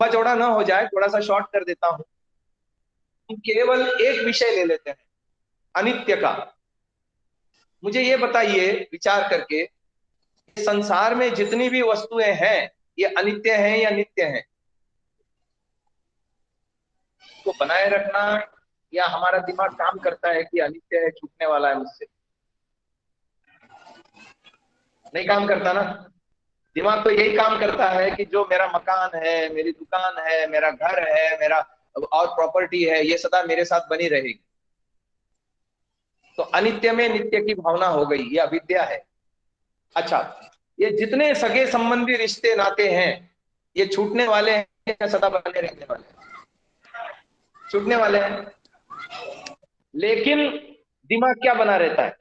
चौड़ा ना हो जाए, थोड़ा सा शॉर्ट कर देता हूं। हम केवल एक विषय ले लेते हैं, अनित्य का। मुझे ये बताइए विचार करके, संसार में जितनी भी वस्तुएं हैं, ये अनित्य हैं या नित्य हैं? को बनाए रखना, या हमारा दिमाग काम करता है कि अनित्य है, छूटने वाला है मुझसे? नहीं काम करता ना। दिमाग तो यही काम करता है कि जो मेरा मकान है, मेरी दुकान है, मेरा घर है, मेरा और प्रॉपर्टी है, ये सदा मेरे साथ बनी रहेगी। तो अनित्य में नित्य की भावना हो गई, ये अविद्या है। अच्छा, ये जितने सगे संबंधी रिश्ते नाते हैं, ये छूटने वाले हैं या सदा बने रहने वाले हैं? छूटने वाले हैं। लेकिन दिमाग क्या बना रहता है,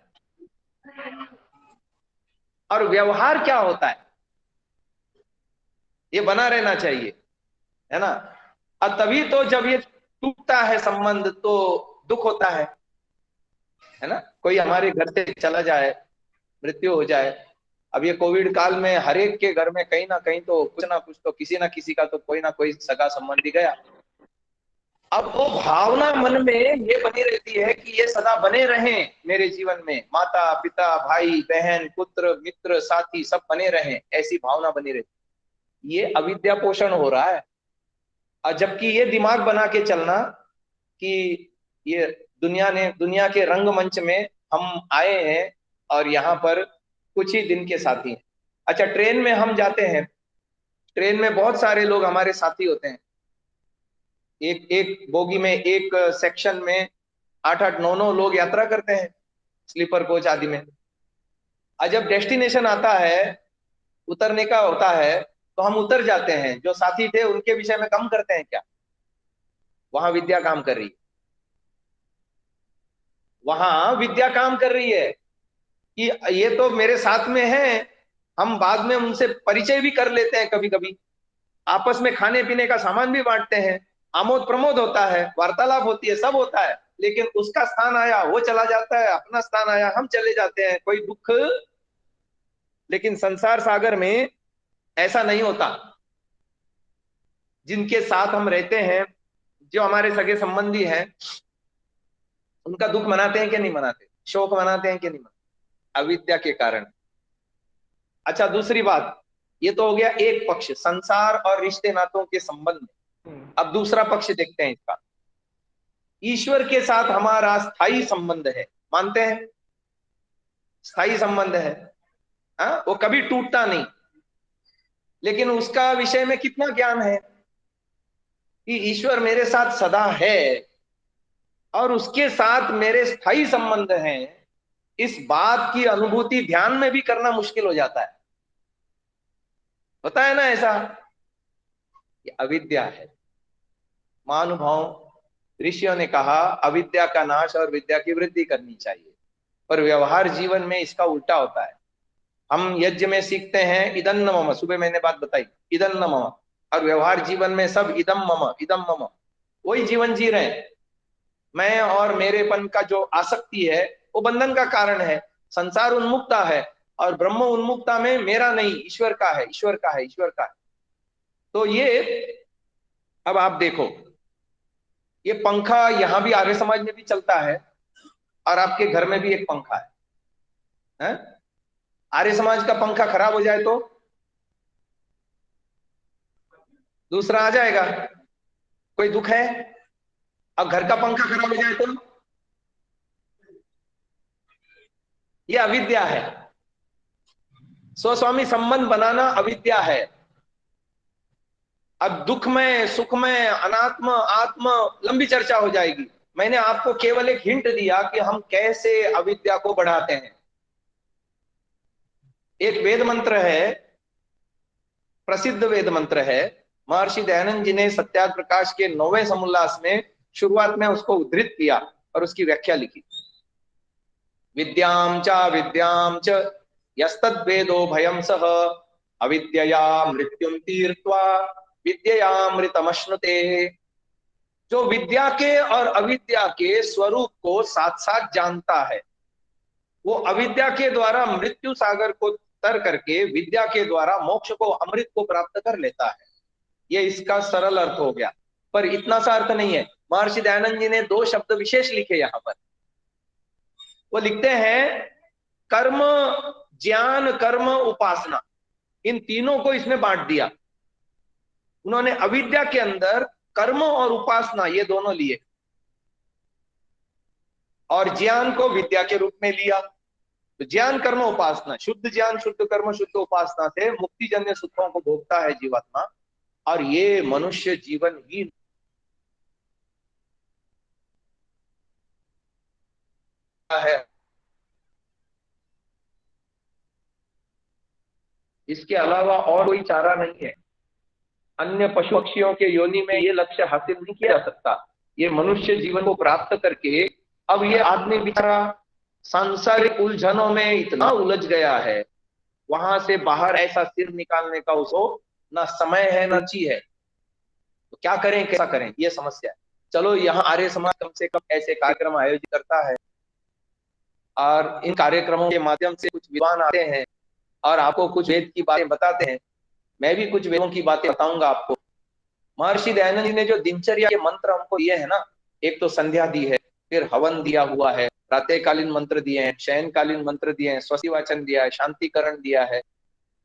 और व्यवहार क्या होता है? ये बना रहना चाहिए, है ना। और तभी तो जब ये टूटता है संबंध, तो दुख होता है ना। कोई हमारे घर से चला जाए, मृत्यु हो जाए। अब ये कोविड काल में हर एक के घर में कहीं ना कहीं तो कुछ ना कुछ, तो किसी ना किसी का तो कोई ना कोई सगा संबंधी गया। अब वो भावना मन में ये बनी रहती है कि ये सदा बने रहें मेरे जीवन में, माता पिता भाई बहन पुत्र मित्र साथी सब बने रहें, ऐसी भावना बनी रहती है। ये अविद्या पोषण हो रहा है। और जबकि ये दिमाग बना के चलना कि ये दुनिया के रंगमंच में हम आए हैं, और यहाँ पर कुछ ही दिन के साथी हैं। अच्छा, ट्रेन में हम जाते हैं, ट्रेन में बहुत सारे लोग हमारे साथी होते हैं। एक एक बोगी में, एक सेक्शन में 8 8 9 9 लोग यात्रा करते हैं, स्लीपर कोच आदि में। और जब डेस्टिनेशन आता है, उतरने का होता है, तो हम उतर जाते हैं। जो साथी थे उनके विषय में कम करते हैं क्या? वहां विद्या काम कर रही है। वहां विद्या काम कर रही है कि ये तो मेरे साथ में है। हम बाद में उनसे परिचय भी कर लेते हैं कभी कभी, आपस में खाने पीने का सामान भी बांटते हैं, आमोद प्रमोद होता है, वार्तालाप होती है, सब होता है। लेकिन उसका स्थान आया वो चला जाता है, अपना स्थान आया हम चले जाते हैं, कोई दुख। लेकिन संसार सागर में ऐसा नहीं होता। जिनके साथ हम रहते हैं, जो हमारे सगे संबंधी हैं, उनका दुख मनाते हैं कि नहीं मनाते, शोक मनाते हैं कि नहीं मनाते? अविद्या के कारण। अच्छा, दूसरी बात, ये तो हो गया एक पक्ष, संसार और रिश्ते नातों के संबंध। अब दूसरा पक्ष देखते हैं इसका। ईश्वर के साथ हमारा स्थायी संबंध है, मानते हैं? स्थायी संबंध है। हाँ, वो कभी टूटता नहीं। लेकिन उसका विषय में कितना ज्ञान है कि ईश्वर मेरे साथ सदा है, और उसके साथ मेरे स्थायी संबंध हैं। इस बात की अनुभूति ध्यान में भी करना मुश्किल हो जाता है। होता है ना ऐसा? ये अविद्या है। महानुभाव ऋषियों ने कहा अविद्या का नाश और विद्या की वृद्धि करनी चाहिए। पर व्यवहार जीवन में इसका उल्टा होता है। हम यज्ञ में सीखते हैं इदन्न मम, सुबह मैंने बात बताई, इदन्न मम। और व्यवहार जीवन में सब इदम मम इदम मम, वही जीवन जी रहे हैं। मैं और मेरेपन का जो आसक्ति है, वो बंधन का कारण है। संसार उन्मुक्ता है, और ब्रह्म उन्मुक्ता में मेरा नहीं, ईश्वर का है, ईश्वर का है, ईश्वर का है। तो ये, अब आप देखो, ये पंखा यहां भी आर्य समाज में भी चलता है, और आपके घर में भी एक पंखा है? आर्य समाज का पंखा खराब हो जाए तो दूसरा आ जाएगा, कोई दुख है? अब घर का पंखा खराब हो जाए तो? ये अविद्या है। स्वस्वामी संबंध बनाना अविद्या है। अब दुख में सुख में अनात्म आत्म, लंबी चर्चा हो जाएगी। मैंने आपको केवल एक हिंट दिया कि हम कैसे अविद्या को बढ़ाते हैं। एक वेद मंत्र है, प्रसिद्ध वेद मंत्र है। महर्षि दयानंद जी ने सत्याग्रह प्रकाश के 9वें समुल्लास में शुरुआत में उसको उद्धृत किया और उसकी व्याख्या लिखी। विद्याम च यस्तद्वेदो भयं सह, अविद्यया मृत्युम तीर्त्वा विद्ययामृतमश्नुते। जो विद्या के और अविद्या के स्वरूप को साथ साथ जानता है, वो अविद्या के द्वारा मृत्यु सागर को तर करके विद्या के द्वारा मोक्ष को, अमृत को प्राप्त कर लेता है। ये इसका सरल अर्थ हो गया, पर इतना सा अर्थ नहीं है। महर्षि दयानंद जी ने दो शब्द विशेष लिखे यहाँ पर। वो लिखते हैं कर्म, ज्ञान, कर्म, उपासना, इन तीनों को इसमें बांट दिया उन्होंने। अविद्या के अंदर कर्म और उपासना ये दोनों लिए, और ज्ञान को विद्या के रूप में लिया। तो ज्ञान, कर्म, उपासना, शुद्ध ज्ञान, शुद्ध कर्म, शुद्ध उपासना से मुक्तिजन्य सुखों को भोगता है जीवात्मा, और ये मनुष्य जीवन ही है। इसके अलावा और कोई चारा नहीं है। अन्य पशु पक्षियों के योनि में ये लक्ष्य हासिल नहीं किया जा सकता। ये मनुष्य जीवन को प्राप्त करके अब ये आदमी बेचारा सांसारिक उलझनों में इतना उलझ गया है, वहां से बाहर ऐसा सिर निकालने का उसको ना समय है ना ची है। तो क्या करें, कैसा करें, ये समस्या है। चलो यहाँ आर्य समाज कम से कम ऐसे कार्यक्रम आयोजित करता है, और इन कार्यक्रमों के माध्यम से कुछ विद्वान आते हैं और आपको कुछ वेद की बातें बताते हैं। मैं भी कुछ वेदों की बातें बताऊंगा आपको। महर्षि दयानंद जी ने जो दिनचर्या के मंत्र हमको दिए है ना, एक तो संध्या दी है, फिर हवन दिया हुआ है, प्रातःकालीन मंत्र दिए हैं, शयनकालीन मंत्र दिए हैं, स्वस्ति वाचन दिया है, शांतिकरण दिया है,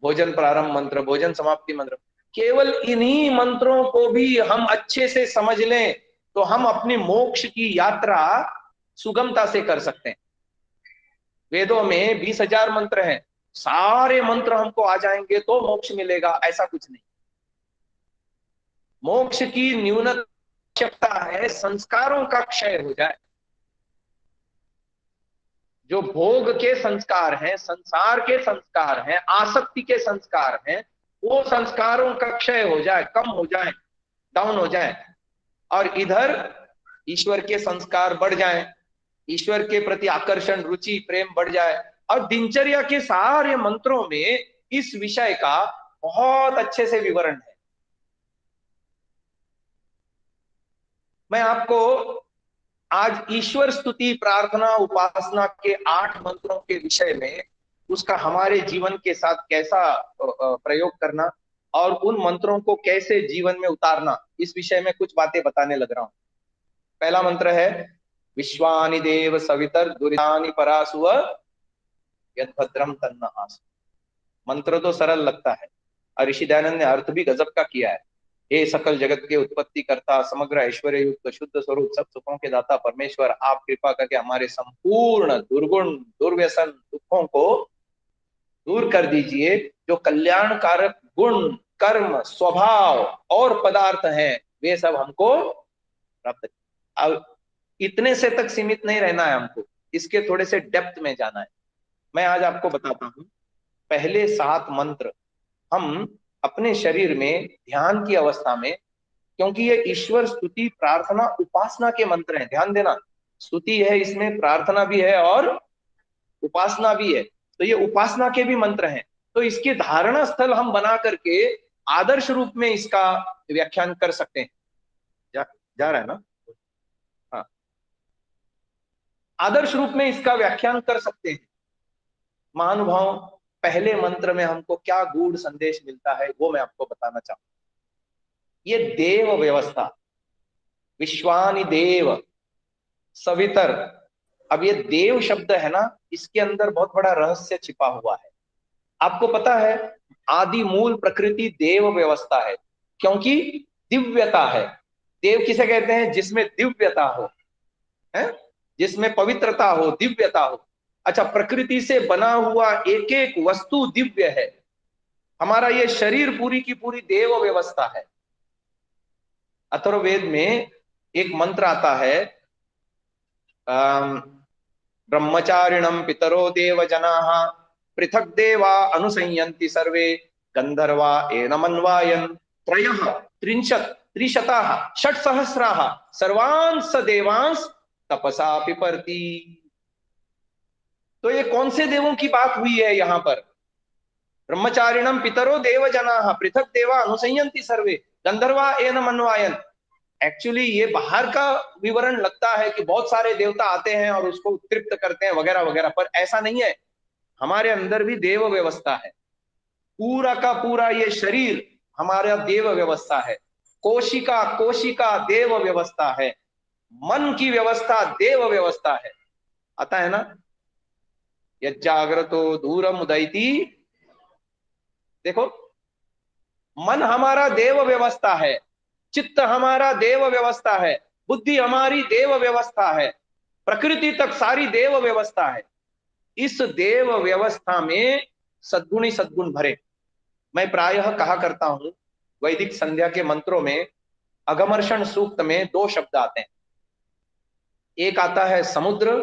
भोजन प्रारंभ मंत्र, भोजन समाप्ति मंत्र। केवल इन्हीं मंत्रों को भी हम अच्छे से समझ लें तो हम अपनी मोक्ष की यात्रा सुगमता से कर सकते हैं। वेदों में 20,000 मंत्र हैं, सारे मंत्र हमको आ जाएंगे तो मोक्ष मिलेगा, ऐसा कुछ नहीं। मोक्ष की न्यूनतम आवश्यकता है संस्कारों का क्षय हो जाए। जो भोग के संस्कार हैं, संसार के संस्कार हैं, आसक्ति के संस्कार हैं, वो संस्कारों का क्षय हो जाए, कम हो जाए, डाउन हो जाए, और इधर ईश्वर के संस्कार बढ़ जाएं, ईश्वर के प्रति आकर्षण, रुचि, प्रेम बढ़ जाए। और दिनचर्या के सारे मंत्रों में इस विषय का बहुत अच्छे से विवरण है। मैं आपको आज ईश्वर स्तुति, प्रार्थना, उपासना के 8 मंत्रों के विषय में उसका हमारे जीवन के साथ कैसा प्रयोग करना और उन मंत्रों को कैसे जीवन में उतारना, इस विषय में कुछ बातें बताने लग रहा हूं। पहला मंत्र है विश्वानि देव सवितर दुरितानि परासुव यद्भद्रम तन्न आसु। मंत्र तो सरल लगता है और ऋषि दयानंद ने अर्थ भी गजब का किया है। हे सकल जगत के उत्पत्ति करता, समग्र ऐश्वर्य युक्त, शुद्ध स्वरूप, सब सुखों के दाता परमेश्वर, आप कृपा करके हमारे संपूर्ण दुर्गुण, दुर्व्यसन, दुखों को दूर कर दीजिए। जो कल्याणकारक गुण, कर्म, स्वभाव और पदार्थ हैं वे सब हमको प्राप्त। अब इतने से तक सीमित नहीं रहना है हमको, इसके थोड़े से डेप्थ में जाना है। मैं आज आपको बताता हूं पहले 7 मंत्र हम अपने शरीर में ध्यान की अवस्था में, क्योंकि ये ईश्वर स्तुति, प्रार्थना, उपासना के मंत्र हैं। ध्यान देना, स्तुति है इसमें, प्रार्थना भी है और उपासना भी है, तो ये उपासना के भी मंत्र हैं। तो इसके धारणा स्थल हम बना करके आदर्श रूप में इसका व्याख्यान कर सकते हैं। जा रहा है ना? हाँ, आदर्श रूप में इसका व्याख्यान कर सकते हैं। महानुभाव, पहले मंत्र में हमको क्या गूढ़ संदेश मिलता है वो मैं आपको बताना चाहूंगा। ये देव व्यवस्था, विश्वानि देव सवितर, अब ये देव शब्द है ना, इसके अंदर बहुत बड़ा रहस्य छिपा हुआ है। आपको पता है आदि मूल प्रकृति देव व्यवस्था है, क्योंकि दिव्यता है। देव किसे कहते हैं? जिसमें दिव्यता हो, है, जिसमें पवित्रता हो, दिव्यता हो। अच्छा, प्रकृति से बना हुआ एक एक वस्तु दिव्य है। हमारा ये शरीर पूरी की पूरी देव व्यवस्था है। अथर्ववेद में एक मंत्र आता है, ब्रह्मचारिणम पितरो देव जनाः पृथक देवा अनुसंयन्ति सर्वे गंधर्वा एनमन्वायन त्रयः त्रिंशत् त्रिशताः षट्सहस्राः सर्वांस देवांस तपसा पिपर्ति। तो ये कौन से देवों की बात हुई है यहाँ पर? ब्रह्मचारिणम पितरो देव जनाः पृथक देवा अनुसंयन्ति सर्वे गंधर्वा एनमन्वायन। एक्चुअली ये बाहर का विवरण लगता है कि बहुत सारे देवता आते हैं और उसको तृप्त करते हैं वगैरह वगैरह, पर ऐसा नहीं है। हमारे अंदर भी देव व्यवस्था है। पूरा का पूरा ये शरीर हमारा देव व्यवस्था है, कोशिका कोशिका देव व्यवस्था है, मन की व्यवस्था देव व्यवस्था है। आता है ना, यज्जाग्रतो दूरम उदयति। देखो, मन हमारा देव व्यवस्था है, चित्त हमारा देव व्यवस्था है, बुद्धि हमारी देव व्यवस्था है, प्रकृति तक सारी देव व्यवस्था है। इस देव व्यवस्था में सद्गुणी सद्गुण भरे। मैं प्रायः कहा करता हूं, वैदिक संध्या के मंत्रों में अगमर्षण सूक्त में दो शब्द आते हैं, एक आता है समुद्र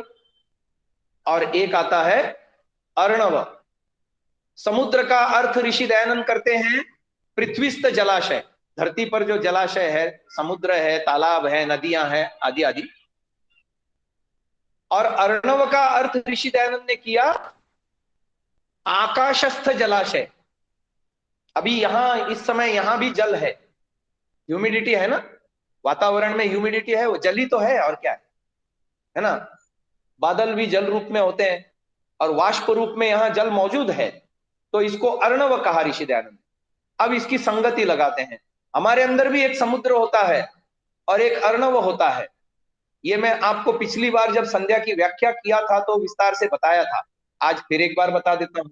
और एक आता है अर्णव। समुद्र का अर्थ ऋषि दयानंद करते हैं पृथ्वीस्थ जलाशय, धरती पर जो जलाशय है, समुद्र है, तालाब है, नदियां हैं, आदि आदि। और अर्णव का अर्थ ऋषि दयानंद ने किया आकाशस्थ जलाशय। अभी यहां इस समय यहां भी जल है, ह्यूमिडिटी है ना, वातावरण में ह्यूमिडिटी है, वो जल ही तो है और क्या है ना। बादल भी जल रूप में होते हैं और वाष्प रूप में यहां जल मौजूद है, तो इसको अर्णव कहा ऋषि दयानंद। अब इसकी संगति लगाते हैं, हमारे अंदर भी एक समुद्र होता है और एक अर्णव होता है। ये मैं आपको पिछली बार जब संध्या की व्याख्या किया था तो विस्तार से बताया था, आज फिर एक बार बता देता हूं।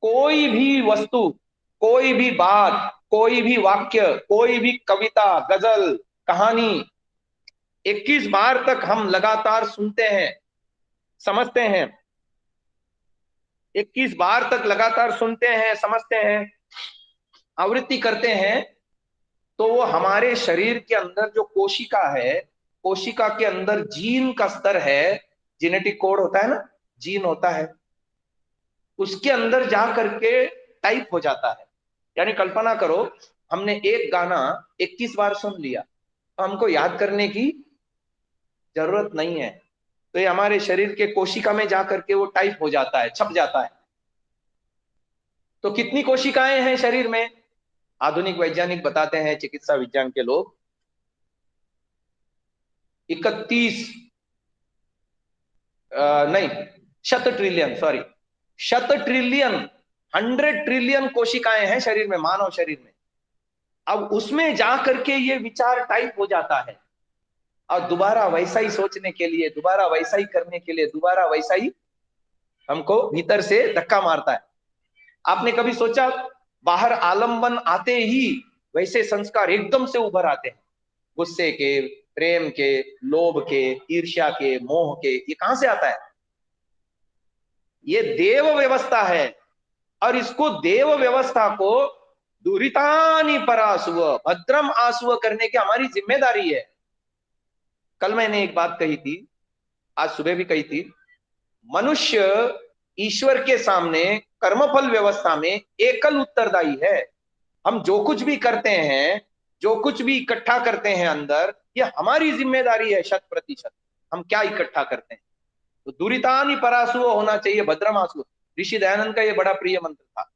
कोई भी वस्तु, कोई भी बात, कोई भी वाक्य, कोई भी कविता, गजल, कहानी 21 बार तक हम लगातार सुनते हैं, समझते हैं, 21 बार तक लगातार सुनते हैं, समझते हैं, आवृत्ति करते हैं, तो वो हमारे शरीर के अंदर जो कोशिका है, कोशिका के अंदर जीन का स्तर है, जेनेटिक कोड होता है ना, जीन होता है, उसके अंदर जा करके टाइप हो जाता है। यानी कल्पना करो, हमने एक गाना 21 बार सुन लिया, तो हमको याद करने की जरूरत नहीं है, तो ये हमारे शरीर के कोशिका में जा करके वो टाइप हो जाता है, छप जाता है। तो कितनी कोशिकाएं हैं शरीर में? आधुनिक वैज्ञानिक बताते हैं, चिकित्सा विज्ञान के लोग, 31 नहीं, शत ट्रिलियन, सॉरी, शत ट्रिलियन, 100 ट्रिलियन कोशिकाएं हैं शरीर में, मानव शरीर में। अब उसमें जा करके ये विचार टाइप हो जाता है और दोबारा वैसा ही सोचने के लिए, दोबारा वैसा ही करने के लिए, दोबारा वैसा ही हमको भीतर से धक्का मारता है। आपने कभी सोचा, बाहर आलंबन आते ही वैसे संस्कार एकदम से उभर आते हैं, गुस्से के, प्रेम के, लोभ के, ईर्ष्या के, मोह के, ये कहां से आता है? ये देव व्यवस्था है। और इसको, देव व्यवस्था को दुरितानि परासुव, भद्रम आसुव करने की हमारी जिम्मेदारी है। कल मैंने एक बात कही थी, आज सुबह भी कही थी, मनुष्य ईश्वर के सामने कर्मफल व्यवस्था में एकल उत्तरदायी है। हम जो कुछ भी करते हैं, जो कुछ भी इकट्ठा करते हैं अंदर, ये हमारी जिम्मेदारी है 100%। हम क्या इकट्ठा करते हैं? तो दुरितानि परासुव होना चाहिए, भद्रमासु। ऋषि दयानंद का ये बड़ा प्रिय मंत्र था।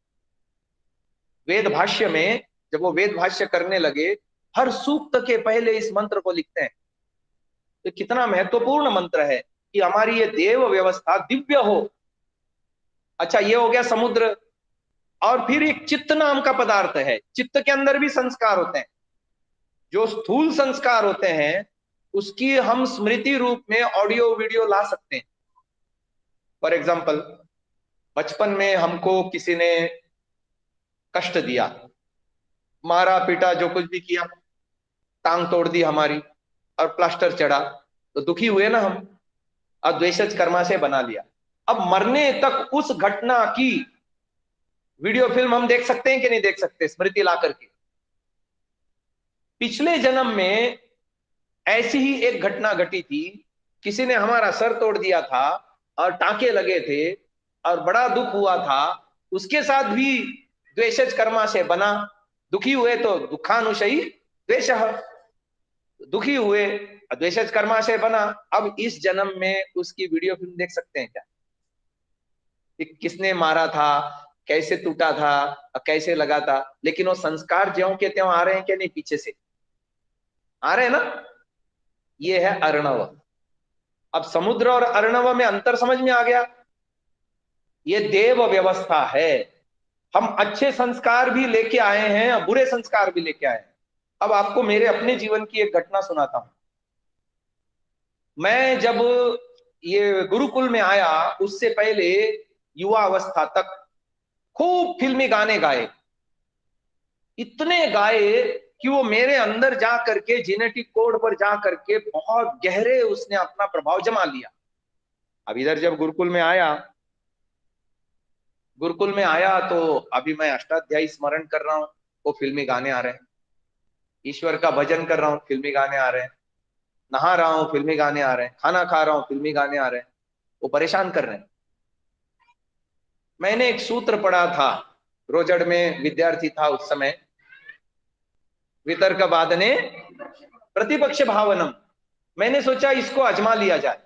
वेद भाष्य में जब वो वेद भाष्य करने लगे, हर सूक्त के पहले इस मंत्र को लिखते हैं। तो कितना महत्वपूर्ण मंत्र है कि हमारी ये देव व्यवस्था दिव्य हो। अच्छा, ये हो गया समुद्र। और फिर एक चित्त नाम का पदार्थ है, चित्त के अंदर भी संस्कार होते हैं। जो स्थूल संस्कार होते हैं उसकी हम स्मृति रूप में ऑडियो वीडियो ला सकते हैं। फॉर एग्जाम्पल, बचपन में हमको किसी ने कष्ट दिया, मारा पीटा, जो कुछ भी किया, टांग तोड़ दी हमारी और प्लास्टर चढ़ा, तो दुखी हुए ना हम, और द्वेषज कर्मा से बना लिया। अब मरने तक उस घटना की वीडियो फिल्म हम देख सकते हैं कि नहीं देख सकते, स्मृति ला करके? पिछले जन्म में ऐसी ही एक घटना घटी थी, किसी ने हमारा सर तोड़ दिया था और टांके लगे थे और बड़ा दुख हुआ था, उसके साथ भी द्वेषज कर्मा से बना, दुखी हुए तो दुखानुशयी द्वेषः, दुखी हुए, द्वेषज कर्मा से बना। अब इस जन्म में उसकी वीडियो फिल्म देख सकते हैं क्या? कि किसने मारा था, कैसे टूटा था, कैसे लगा था, लेकिन वो संस्कार ज्यों के त्यों आ रहे हैं कि नहीं? पीछे से आ रहे हैं ना। ये है अर्णव। अब समुद्र और अर्णव में अंतर समझ में आ गया। ये देव व्यवस्था है। हम अच्छे संस्कार भी लेके आए हैं और बुरे संस्कार भी लेके आए हैं। अब आपको मेरे अपने जीवन की एक घटना सुनाता हूं। मैं जब ये गुरुकुल में आया, उससे पहले युवा अवस्था तक खूब फिल्मी गाने गाए, इतने गाए कि वो मेरे अंदर जा करके जेनेटिक कोड पर जा करके बहुत गहरे उसने अपना प्रभाव जमा लिया। अब इधर जब गुरुकुल में आया तो अभी मैं अष्टाध्यायी स्मरण कर रहा हूँ, वो फिल्मी गाने आ रहे हैं। ईश्वर का भजन कर रहा हूँ, फिल्मी गाने आ रहे हैं। नहा रहा हूँ, फिल्मी गाने आ रहे हैं। खाना खा रहा हूँ, फिल्मी गाने आ रहे हैं। वो परेशान कर रहे हैं। मैंने एक सूत्र पढ़ा था, रोजड़ में विद्यार्थी था उस समय, वितर्क वादने प्रतिपक्ष भावनम। मैंने सोचा इसको आजमा लिया जाए,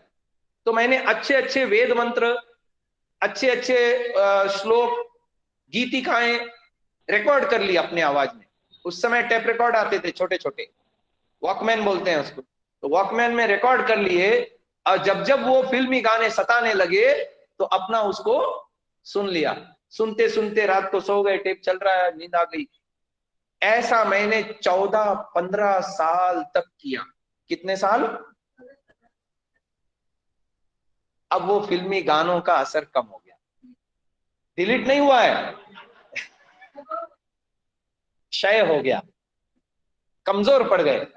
तो मैंने अच्छे अच्छे वेद मंत्र, अच्छे अच्छे श्लोक, गीतिकाएं रिकॉर्ड कर ली अपने आवाज में। उस समय टेप रिकॉर्ड आते थे छोटे छोटे, वॉकमैन बोलते हैं उसको, तो वॉकमैन में रिकॉर्ड कर लिए। और जब जब वो फिल्मी गाने सताने लगे तो अपना उसको सुन लिया। सुनते सुनते रात को सो गए, टेप चल रहा है, नींद आ गई। ऐसा मैंने 14-15 साल तक किया। कितने साल? अब वो फिल्मी गानों का असर कम हो गया, डिलीट नहीं हुआ है, क्षय हो गया, कमजोर पड़ गए।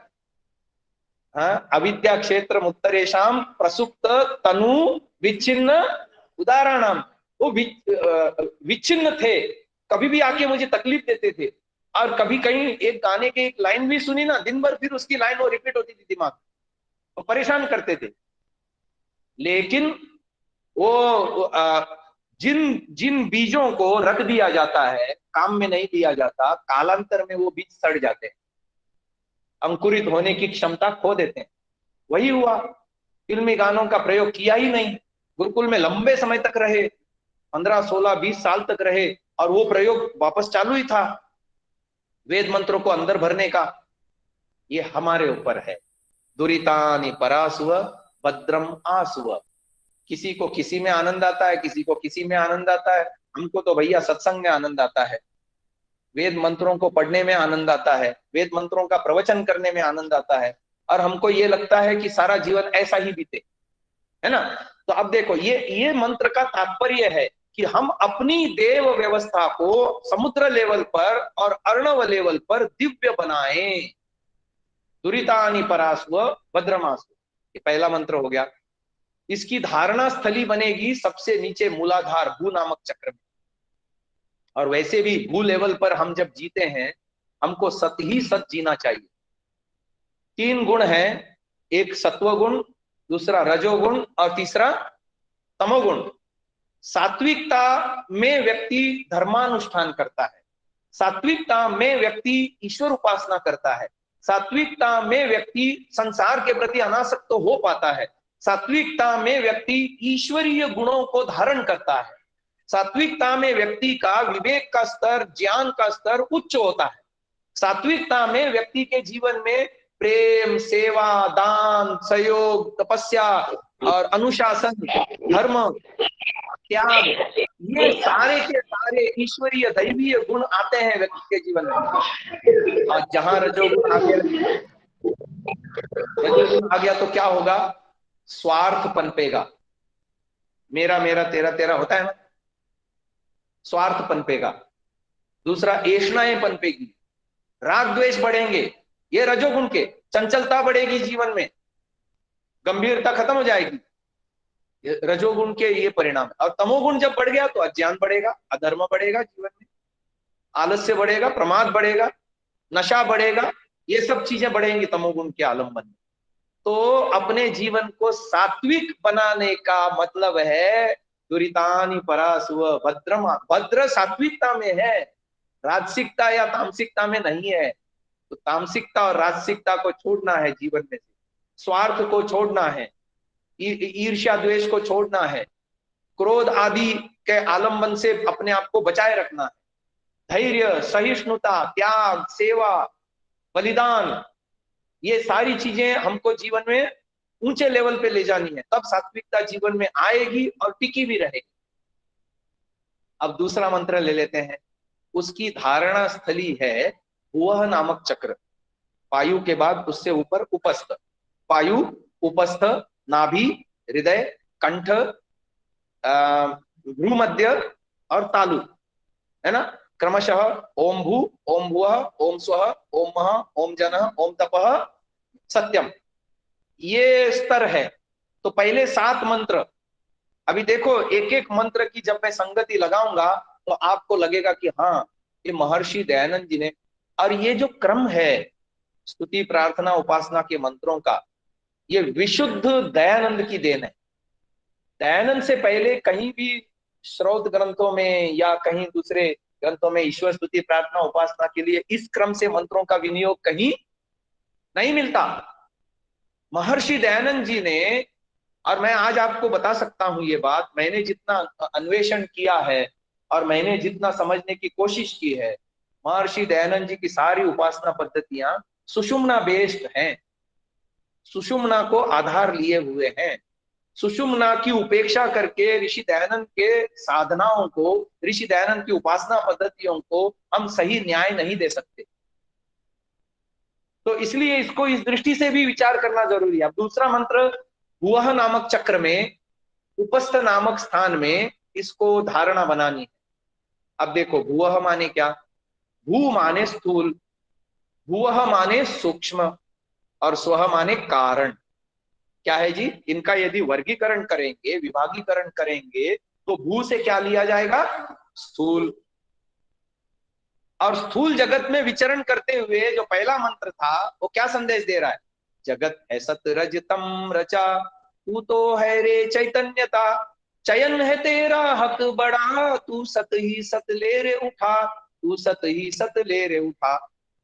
हाँ, अविद्या क्षेत्र उत्तरेशम प्रसुप्त तनु विच्छिन्न उदाहरण। वो विच्छिन्न थे, कभी भी आके मुझे तकलीफ देते थे। और कभी कहीं एक गाने के एक लाइन भी सुनी ना, दिन भर फिर उसकी लाइन वो रिपीट होती थी दिमाग में, वो परेशान करते थे। लेकिन वो जिन जिन बीजों को रख दिया जाता है, काम में नहीं दिया जाता, कालांतर में वो बीज सड़ जाते हैं, अंकुरित होने की क्षमता खो देते हैं। वही हुआ, फिल्मी गानों का प्रयोग किया ही नहीं। गुरुकुल में लंबे समय तक रहे, 15-16-20 साल तक रहे, और वो प्रयोग वापस चालू ही था, वेद मंत्रों को अंदर भरने का। ये हमारे ऊपर है। दुरितानि परासुव भद्रम आसुव। किसी को किसी में आनंद आता है, किसी को किसी में आनंद आता है। हमको तो भैया सत्संग में आनंद आता है, वेद मंत्रों को पढ़ने में आनंद आता है, वेद मंत्रों का प्रवचन करने में आनंद आता है। और हमको ये लगता है कि सारा जीवन ऐसा ही बीते, है ना। तो अब देखो, ये मंत्र का तात्पर्य है कि हम अपनी देव व्यवस्था को समुद्र लेवल पर और अर्णव लेवल पर दिव्य बनाएं। दुरितानि परास्व भद्रमास्व, ये पहला मंत्र हो गया। इसकी धारणा स्थली बनेगी सबसे नीचे मूलाधार भू नामक चक्र में। और वैसे भी भू लेवल पर हम जब जीते हैं, हमको सत ही सत जीना चाहिए। 3 गुण हैं, एक सत्व गुण, दूसरा रजोगुण और तीसरा तमोगुण। सात्विकता में व्यक्ति धर्मानुष्ठान करता है, सात्विकता में व्यक्ति ईश्वर उपासना करता है, सात्विकता में व्यक्ति संसार के प्रति अनासक्त हो पाता है, सात्विकता में व्यक्ति ईश्वरीय गुणों को धारण करता है, सात्विकता में व्यक्ति का विवेक का स्तर, ज्ञान का स्तर उच्च होता है, सात्विकता में व्यक्ति के जीवन में प्रेम, सेवा, दान, सहयोग, तपस्या और अनुशासन, धर्म, त्याग, ये सारे के सारे ईश्वरीय दैवीय गुण आते हैं व्यक्ति के जीवन में। और जहां रजोगुण आ गया, रजोगुण आ गया तो क्या होगा? स्वार्थ पनपेगा। मेरा मेरा तेरा तेरा होता है ना, स्वार्थ पनपेगा। दूसरा, ऐष्णाएं पनपेगी, राग द्वेष बढ़ेंगे, ये रजोगुण के। चंचलता बढ़ेगी जीवन में, गंभीरता खत्म हो जाएगी, रजोगुण के ये परिणाम है। और तमोगुण जब बढ़ गया तो अज्ञान बढ़ेगा, अधर्म बढ़ेगा जीवन में, आलस्य बढ़ेगा, प्रमाद बढ़ेगा, नशा बढ़ेगा, ये सब चीजें बढ़ेंगी तमोगुण के आलम्बन में। तो अपने जीवन को सात्विक बनाने का मतलब है दुरितानि परासुव भद्रमा। भद्र सात्विकता में है, राजसिकता या तामसिकता में नहीं है। तो तामसिकता और राजसिकता को छोड़ना है जीवन में से, स्वार्थ को छोड़ना है, ईर्ष्या द्वेष को छोड़ना है, क्रोध आदि के आलंबन से अपने आप को बचाए रखना है। धैर्य, सहिष्णुता, त्याग, सेवा, बलिदान, ये सारी चीजें हमको जीवन में ऊंचे लेवल पे ले जानी है, तब सात्विकता जीवन में आएगी और टिकी भी रहेगी। अब दूसरा मंत्र ले लेते हैं, उसकी धारणा स्थली है भुवः नामक चक्र। पायु के बाद उससे ऊपर उपस्थ, पायु, उपस्थ, नाभि, हृदय, कंठ, भ्रूमध्य और तालु, है ना, क्रमशः ओम भू, ओम भुवः, ओम स्वः, ओम महः, ओम जनः, ओम तपः, सत्यम, ये स्तर है। तो पहले 7 मंत्र, अभी देखो एक एक मंत्र की जब मैं संगति लगाऊंगा तो आपको लगेगा कि हाँ, ये महर्षि दयानंद जी ने, और ये जो क्रम है स्तुति प्रार्थना उपासना के मंत्रों का, ये विशुद्ध दयानंद की देन है। दयानंद से पहले कहीं भी श्रौत ग्रंथों में या कहीं दूसरे ग्रंथों में ईश्वर स्तुति प्रार्थना उपासना के लिए इस क्रम से मंत्रों का विनियोग कहीं नहीं मिलता। महर्षि दयानंद जी ने, और मैं आज आपको बता सकता हूं ये बात, मैंने जितना अन्वेषण किया है और मैंने जितना समझने की कोशिश की है, महर्षि दयानंद जी की सारी उपासना पद्धतियां सुषुम्ना बेस्ड हैं, सुषुम्ना को आधार लिए हुए हैं। सुषुम्ना की उपेक्षा करके ऋषि दयानंद के साधनाओं को, ऋषि दयानंद की उपासना पद्धतियों को हम सही न्याय नहीं दे सकते। तो इसलिए इसको इस दृष्टि से भी विचार करना जरूरी है। अब दूसरा मंत्र भुवः नामक चक्र में, उपस्थ नामक स्थान में इसको धारणा बनानी है। अब देखो भुवः माने क्या, भू माने स्थूल, भुवः माने सूक्ष्म और स्वः माने कारण। क्या है जी, इनका यदि वर्गीकरण करेंगे, विभागीकरण करेंगे तो भू से क्या लिया जाएगा, स्थूल। और स्थूल जगत में विचरण करते हुए जो पहला मंत्र था वो क्या संदेश दे रहा है, जगत है सत रजतम रचा, तू तो है रे चैतन्यता, चयन है तेरा हक बड़ा, तू सत ही सत ले रे उठा, तू सत ही सत ले रे उठा।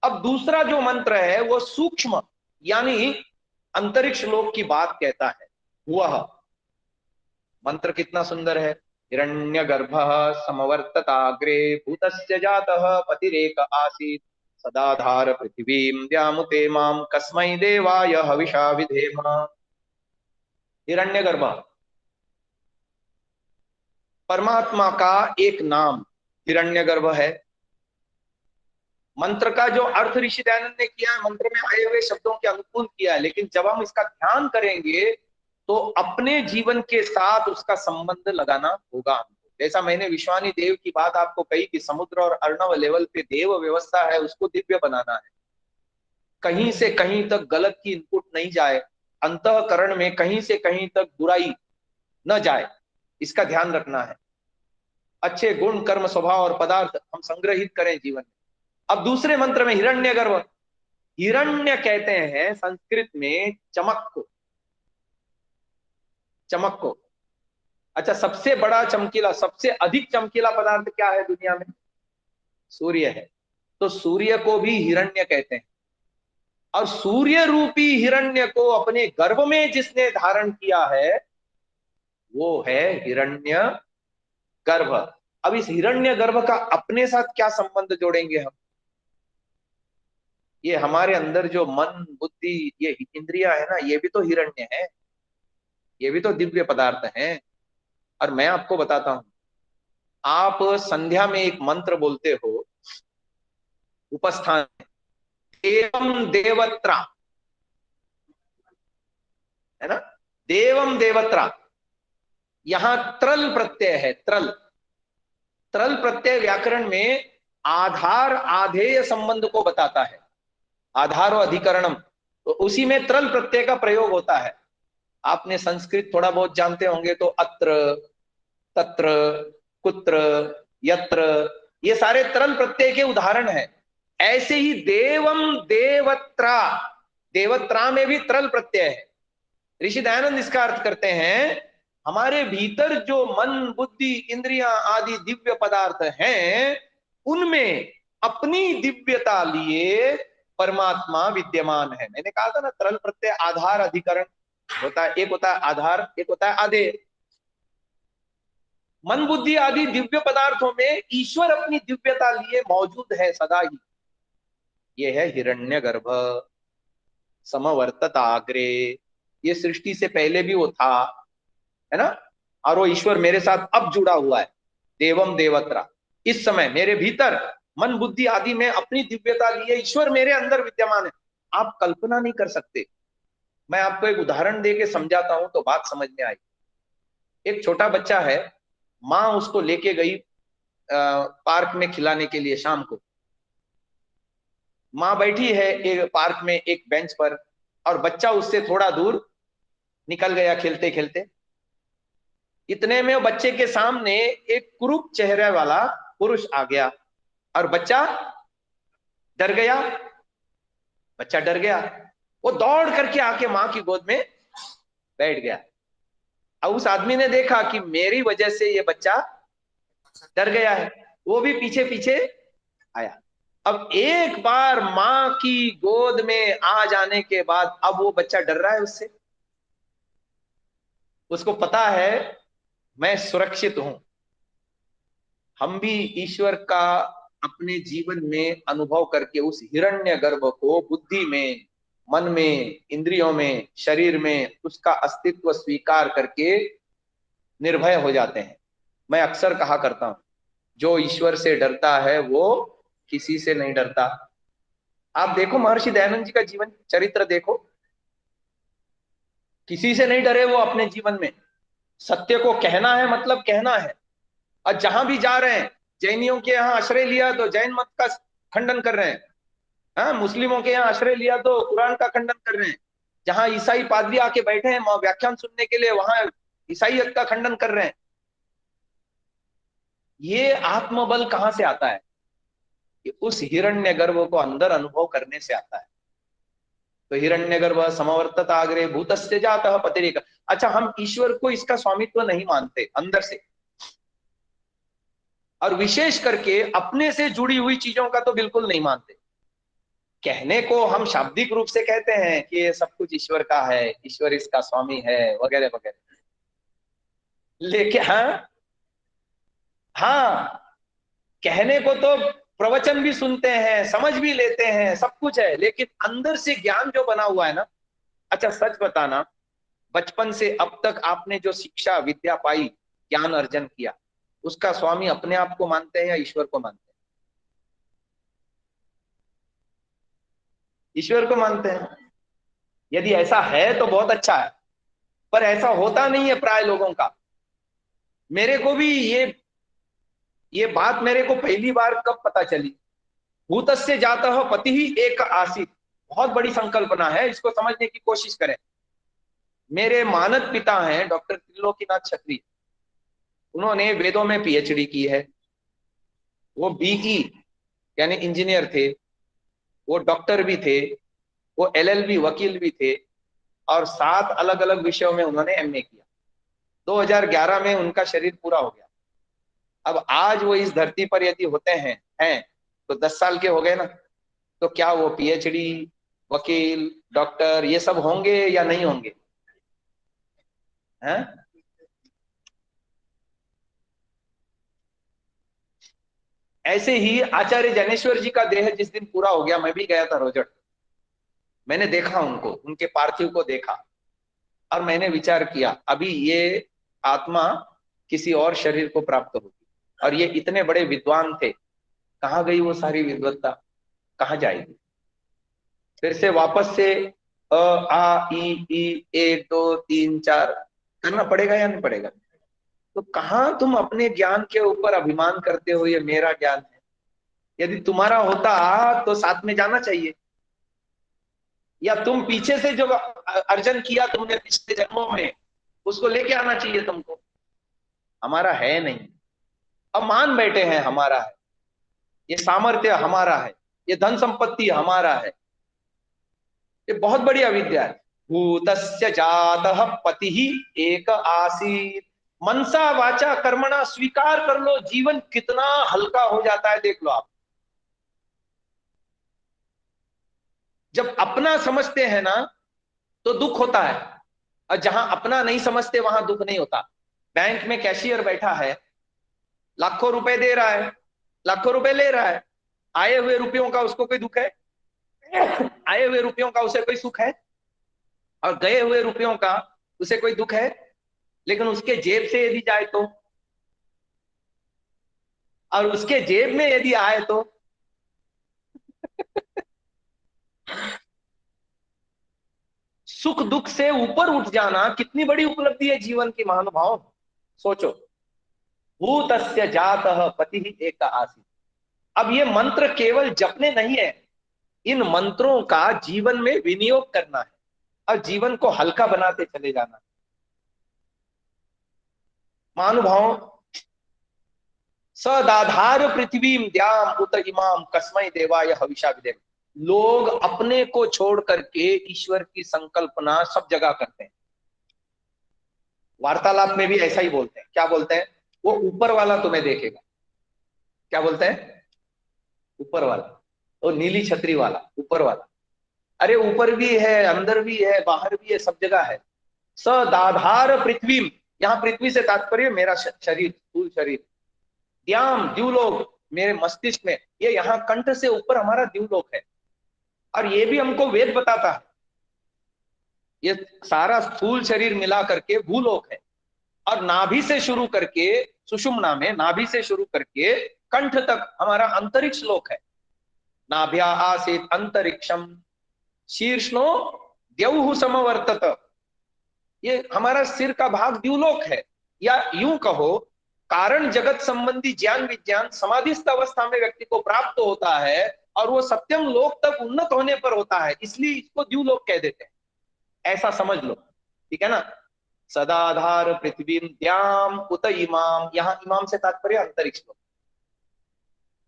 अब दूसरा जो मंत्र है वो सूक्ष्म यानी अंतरिक्ष लोक की बात कहता है। वह मंत्र कितना सुंदर है, हिरण्यगर्भः समवर्तताग्रे भूतस्य जातः पतिरेक आसीत् सदाधार पृथिवीं व्यामुते मां कस्मै देवाय हविषा विधेम। हिरण्यगर्भ परमात्मा का एक नाम हिरण्यगर्भ है। मंत्र का जो अर्थ ऋषि दयानंद ने किया है, मंत्र में आए हुए शब्दों के अनुकूल किया है, लेकिन जब हम इसका ध्यान करेंगे तो अपने जीवन के साथ उसका संबंध लगाना होगा हमको। जैसा मैंने विश्वानी देव की बात आपको कही कि समुद्र और अर्णव लेवल पे देव व्यवस्था है, उसको दिव्य बनाना है, कहीं से कहीं तक गलत की इनपुट नहीं जाए, अंतःकरण में कहीं से कहीं तक बुराई न जाए, इसका ध्यान रखना है। अच्छे गुण कर्म स्वभाव और पदार्थ हम संग्रहित करें जीवन में। अब दूसरे मंत्र में हिरण्यगर्भ, हिरण्य कहते हैं संस्कृत में चमक को, चमक को। अच्छा, सबसे बड़ा चमकीला, सबसे अधिक चमकीला पदार्थ क्या है दुनिया में, सूर्य है। तो सूर्य को भी हिरण्य कहते हैं, और सूर्य रूपी हिरण्य को अपने गर्भ में जिसने धारण किया है वो है हिरण्य गर्भ। अब इस हिरण्य गर्भ का अपने साथ क्या संबंध जोड़ेंगे हम, ये हमारे अंदर जो मन बुद्धि ये इंद्रियां है ना, ये भी तो हिरण्य है, ये भी तो दिव्य पदार्थ हैं। और मैं आपको बताता हूं, आप संध्या में एक मंत्र बोलते हो उपस्थान, देवम देवत्रा, है ना, देवम देवत्रा, यहां त्रल प्रत्यय है, त्रल। त्रल प्रत्यय व्याकरण में आधार आधेय संबंध को बताता है, आधार और अधिकरणम, तो उसी में त्रल प्रत्यय का प्रयोग होता है। आपने संस्कृत थोड़ा बहुत जानते होंगे तो अत्र, तत्र, कुत्र, यत्र, ये सारे तरल प्रत्यय के उदाहरण हैं। ऐसे ही देवम देवत्रा, देवत्रा में भी तरल प्रत्यय है। ऋषि दयानंद इसका अर्थ करते हैं, हमारे भीतर जो मन बुद्धि इंद्रियां आदि दिव्य पदार्थ हैं उनमें अपनी दिव्यता लिए परमात्मा विद्यमान है। मैंने कहा था ना, तरल प्रत्यय आधार अधिकरण होता है, एक होता है आधार, एक होता है आधेय। मन बुद्धि आदि दिव्य पदार्थों में ईश्वर अपनी दिव्यता लिए मौजूद है सदा ही। यह है हिरण्यगर्भ समवर्तताग्रे, ये सृष्टि से पहले भी वो था, है ना, और वो ईश्वर मेरे साथ अब जुड़ा हुआ है। देवम देवत्रा, इस समय मेरे भीतर मन बुद्धि आदि में अपनी दिव्यता लिए ईश्वर मेरे अंदर विद्यमान है। आप कल्पना नहीं कर सकते। मैं आपको एक उदाहरण दे के समझाता हूं तो बात समझ में आई। एक छोटा बच्चा है, माँ उसको लेके गई पार्क में खिलाने के लिए शाम को। माँ बैठी है एक पार्क में एक बेंच पर, और बच्चा उससे थोड़ा दूर निकल गया खेलते खेलते। इतने में बच्चे के सामने एक कुरूप चेहरे वाला पुरुष आ गया, और बच्चा डर गया। बच्चा डर गया, वो दौड़ करके आके माँ की गोद में बैठ गया। अब उस आदमी ने देखा कि मेरी वजह से ये बच्चा डर गया है, वो भी पीछे पीछे आया। अब एक बार माँ की गोद में आ जाने के बाद अब वो बच्चा डर रहा है उससे। उसको पता है मैं सुरक्षित हूं। हम भी ईश्वर का अपने जीवन में अनुभव करके उस हिरण्यगर्भ को बुद्धि में, मन में, इंद्रियों में, शरीर में उसका अस्तित्व स्वीकार करके निर्भय हो जाते हैं। मैं अक्सर कहा करता हूं, जो ईश्वर से डरता है वो किसी से नहीं डरता। आप देखो महर्षि दयानंद जी का जीवन चरित्र देखो, किसी से नहीं डरे वो अपने जीवन में। सत्य को कहना है मतलब कहना है। और जहां भी जा रहे हैं, जैनियों के यहाँ आश्रय लिया तो जैन मत का खंडन कर रहे हैं, हाँ, मुस्लिमों के यहाँ आश्रय लिया तो कुरान का खंडन कर रहे हैं। जहां ईसाई पादरी आके बैठे हैं व्याख्यान सुनने के लिए, वहां ईसाईयत का खंडन कर रहे हैं। ये आत्मबल कहां से आता है? ये उस हिरण्यगर्भ को अंदर अनुभव करने से आता है। तो हिरण्यगर्भ समवर्तत आग्रे भूतस्य जातः पतिरेक। अच्छा, हम ईश्वर को इसका स्वामित्व नहीं मानते अंदर से, और विशेष करके अपने से जुड़ी हुई चीजों का तो बिल्कुल नहीं मानते। कहने को हम शाब्दिक रूप से कहते हैं कि ये सब कुछ ईश्वर का है, ईश्वर इसका स्वामी है, वगैरह वगैरह। लेकिन हाँ, हाँ, कहने को तो प्रवचन भी सुनते हैं, समझ भी लेते हैं, सब कुछ है, लेकिन अंदर से ज्ञान जो बना हुआ है ना। अच्छा सच बताना, बचपन से अब तक आपने जो शिक्षा विद्या पाई, ज्ञान अर्जन किया, उसका स्वामी अपने आप को मानते हैं या ईश्वर को मानते हैं? ईश्वर को मानते हैं। यदि ऐसा है तो बहुत अच्छा है, पर ऐसा होता नहीं है प्राय लोगों का। मेरे को भी ये बात मेरे को पहली बार कब पता चली। भूतस्य जातः पति ही एक आसीत, बहुत बड़ी संकल्पना है, इसको समझने की कोशिश करें। मेरे मानद पिता हैं डॉक्टर त्रिलोकीनाथ क्षत्रिय। उन्होंने वेदों में पीएचडी की है। वो बीई यानी इंजीनियर थे, वो डॉक्टर भी थे, वो एलएलबी वकील भी थे, और 7 अलग अलग विषयों में उन्होंने एमए किया। 2011 में उनका शरीर पूरा हो गया। अब आज वो इस धरती पर यदि होते हैं तो 10 साल के हो गए ना, तो क्या वो पीएचडी, वकील, डॉक्टर ये सब होंगे या नहीं होंगे? हैं? ऐसे ही आचार्य जैनेश्वर जी का देह जिस दिन पूरा हो गया, मैं भी गया था रोजट। मैंने देखा उनको, उनके पार्थिव को देखा, और मैंने विचार किया अभी ये आत्मा किसी और शरीर को प्राप्त होगी। और ये इतने बड़े विद्वान थे, कहाँ गई वो सारी विद्वत्ता, कहाँ जाएगी? फिर से वापस से अ आ ई 1 2 3 4 करना पड़ेगा या नहीं पड़ेगा? तो कहाँ तुम अपने ज्ञान के ऊपर अभिमान करते हो, ये मेरा ज्ञान है। यदि तुम्हारा होता तो साथ में जाना चाहिए। या तुम पीछे से जो अर्जन किया तुमने पिछले जन्मों में, उसको लेके आना चाहिए तुमको। हमारा है नहीं, अब मान बैठे हैं हमारा है, ये सामर्थ्य हमारा है, ये धन संपत्ति हमारा है। ये बहुत बड़ी अविद्या है। भूतस्य जातः पति ही एक आसीत, मनसा वाचा कर्मणा, स्वीकार कर लो, जीवन कितना हल्का हो जाता है देख लो आप। जब अपना समझते हैं ना तो दुख होता है, और जहां अपना नहीं समझते वहां दुख नहीं होता। बैंक में कैशियर बैठा है, लाखों रुपए दे रहा है, लाखों रुपए ले रहा है, आए हुए रुपयों का उसको कोई दुख है? आए हुए रुपयों का उसे कोई सुख है? और गए हुए रुपयों का उसे कोई दुख है? लेकिन उसके जेब से यदि जाए तो, और उसके जेब में यदि आए तो सुख दुख से ऊपर उठ जाना कितनी बड़ी उपलब्धि है जीवन की महानुभाव। सोचो, भूतस्य जातः पति एक आसीत। अब ये मंत्र केवल जपने नहीं है, इन मंत्रों का जीवन में विनियोग करना है और जीवन को हल्का बनाते चले जाना। महानुभाव, सदाधार पृथ्वीम द्याम उत इमाम कस्मै देवाय हविषा विदेम। लोग अपने को छोड़ करके ईश्वर की संकल्पना सब जगह करते हैं। वार्तालाप में भी ऐसा ही बोलते हैं। क्या बोलते हैं? वो ऊपर वाला तुम्हें देखेगा। क्या बोलते हैं? ऊपर वाला, वो नीली छतरी वाला, ऊपर वाला। अरे ऊपर भी है, अंदर भी है, बाहर भी है, सब जगह है। सदाधार पृथ्वी, यहाँ पृथ्वी से तात्पर्य मेरा शरीर, स्थूल शरीर। द्याम, द्यूलोक, मेरे मस्तिष्क में, ये यहाँ कंठ से ऊपर हमारा द्यूलोक है। और ये भी हमको वेद बताता है, ये सारा स्थूल शरीर मिला करके भूलोक है। और नाभि से शुरू करके, सुषुम्ना में नाभि से शुरू करके कंठ तक हमारा अंतरिक्ष लोक है। नाभ्या आसीत अंतरिक्षम शीर्षनो द्यौः समवर्तत। ये हमारा सिर का भाग द्यूलोक है। या यूं कहो, कारण जगत संबंधी ज्ञान विज्ञान समाधिस्थ अवस्था में व्यक्ति को प्राप्त होता है और वो सत्यम लोक तक उन्नत होने पर होता है, इसलिए इसको द्यूलोक कह देते हैं। ऐसा समझ लो, ठीक है ना। सदाधार पृथ्वी द्याम उत इमाम, यहाँ इमाम से तात्पर्य अंतरिक्ष लोक।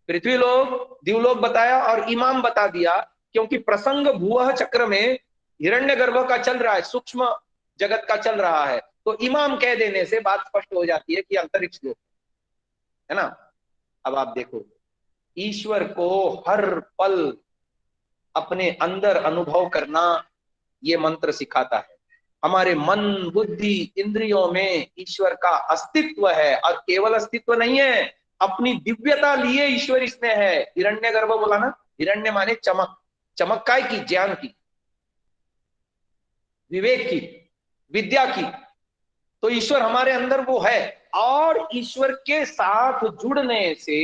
पृथ्वी लोक, द्यूलोक बताया और इमाम बता दिया, क्योंकि प्रसंग भूवः चक्र में हिरण्यगर्भ का चल रहा है, सूक्ष्म जगत का चल रहा है, तो इमाम कह देने से बात स्पष्ट हो जाती है कि अंतरिक्ष लोक है ना। अब आप देखो, ईश्वर को हर पल अपने अंदर अनुभव करना ये मंत्र सिखाता है। हमारे मन बुद्धि इंद्रियों में ईश्वर का अस्तित्व है, और केवल अस्तित्व नहीं है, अपनी दिव्यता लिए ईश्वर इसमें है। हिरण्यगर्भ बोला ना, हिरण्य माने चमक, चमक काय की? ज्ञान की, विवेक की, विद्या की। तो ईश्वर हमारे अंदर वो है, और ईश्वर के साथ जुड़ने से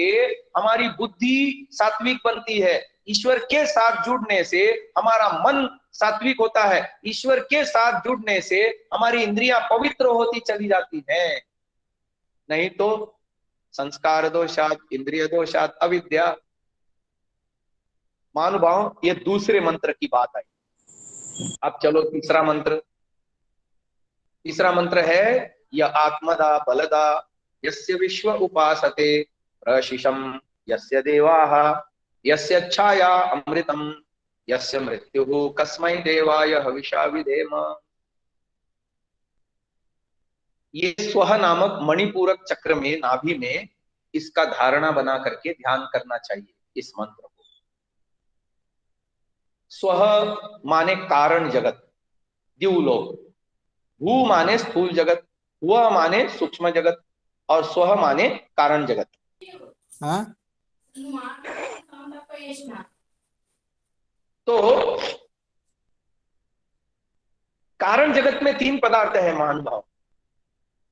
हमारी बुद्धि सात्विक बनती है, ईश्वर के साथ जुड़ने से हमारा मन सात्विक होता है, ईश्वर के साथ जुड़ने से हमारी इंद्रियां पवित्र होती चली जाती हैं। नहीं तो संस्कार दोषात, इंद्रिय दोषात, अविद्या। महानुभाव, ये दूसरे मंत्र की बात आई। अब चलो तीसरा मंत्र। तीसरा मंत्र है य आत्मदा बलदा यस्य विश्व उपासते प्रशिशम यस्य देवाः यस्य छाया अमृतम यस्य मृत्युः कस्मै देवाय हविषा विधेम। ये स्व नामक मणिपूरक चक्र में, नाभि में इसका धारणा बना करके ध्यान करना चाहिए इस मंत्र को। स्व माने कारण जगत, द्यूलोक। भू माने स्थूल जगत, वह माने सूक्ष्म जगत, और स्व माने कारण जगत। हाँ? तो कारण जगत में तीन पदार्थ है महानुभाव,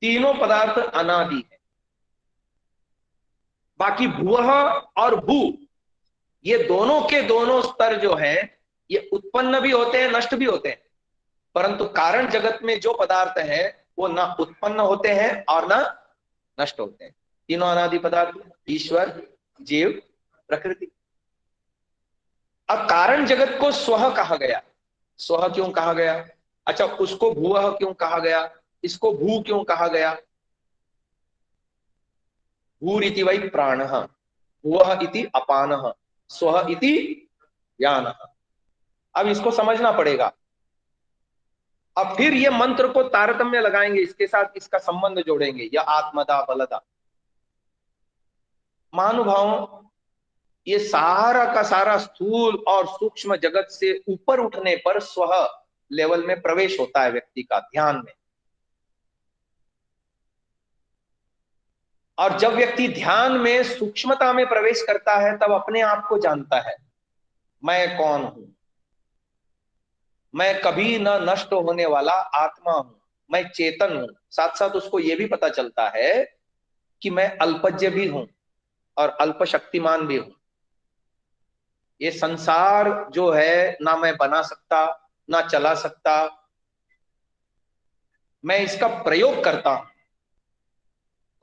तीनों पदार्थ अनादि है। बाकी भूवः और भू, ये दोनों के दोनों स्तर जो है, ये उत्पन्न भी होते हैं, नष्ट भी होते हैं। परंतु कारण जगत में जो पदार्थ है वो ना उत्पन्न होते हैं और ना नष्ट होते हैं। तीनों अनादि पदार्थ, ईश्वर, जीव, प्रकृति। अब कारण जगत को स्व कहा गया। स्व क्यों कहा गया? अच्छा, उसको भूवः क्यों कहा गया? इसको भू क्यों कहा गया? भूरिति वै प्राणः, भुवः इति अपानः, स्वः इति ज्ञानः। अब इसको समझना पड़ेगा। अब फिर ये मंत्र को तारतम्य लगाएंगे, इसके साथ इसका संबंध जोड़ेंगे, या आत्मदा बलदा। महानुभावों, ये सारा का सारा स्थूल और सूक्ष्म जगत से ऊपर उठने पर स्व लेवल में प्रवेश होता है व्यक्ति का ध्यान में। और जब व्यक्ति ध्यान में सूक्ष्मता में प्रवेश करता है, तब अपने आप को जानता है, मैं कौन हूं, मैं कभी न नष्ट होने वाला आत्मा हूं, मैं चेतन हूं। साथ साथ उसको यह भी पता चलता है कि मैं अल्पज्य भी हूं और अल्प शक्तिमान भी हूं। ये संसार जो है, ना मैं बना सकता, ना चला सकता, मैं इसका प्रयोग करता हूं,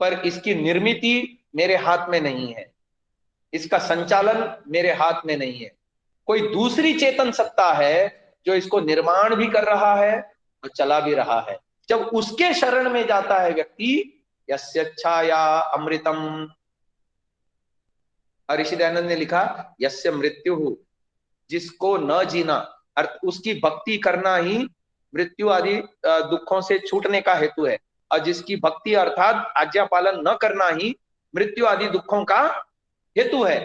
पर इसकी निर्मिति मेरे हाथ में नहीं है, इसका संचालन मेरे हाथ में नहीं है। कोई दूसरी चेतन सत्ता है जो इसको निर्माण भी कर रहा है और चला भी रहा है। जब उसके शरण में जाता है व्यक्ति, यस्य छाया अमृतम, और ऋषि दयानंद ने लिखा यस्य मृत्यु, जिसको न जीना, अर्थ उसकी भक्ति करना ही मृत्यु आदि दुखों से छूटने का हेतु है, और जिसकी भक्ति अर्थात आज्ञा पालन न करना ही मृत्यु आदि दुखों का हेतु है।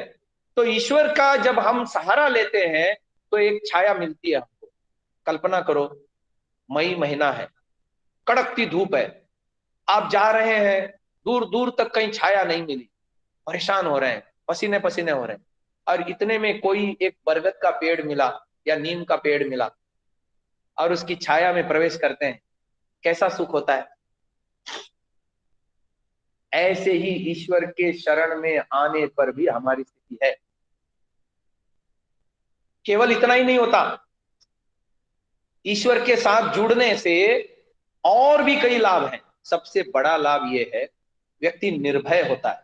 तो ईश्वर का जब हम सहारा लेते हैं तो एक छाया मिलती है हमको। कल्पना करो, मई महीना है, कड़कती धूप है, आप जा रहे हैं, दूर दूर तक कहीं छाया नहीं मिली, परेशान हो रहे हैं, पसीने पसीने हो रहे हैं, और इतने में कोई एक बरगद का पेड़ मिला या नीम का पेड़ मिला और उसकी छाया में प्रवेश करते हैं, कैसा सुख होता है। ऐसे ही ईश्वर के शरण में आने पर भी हमारी स्थिति है। केवल इतना ही नहीं होता, ईश्वर के साथ जुड़ने से और भी कई लाभ हैं। सबसे बड़ा लाभ यह है, व्यक्ति निर्भय होता है।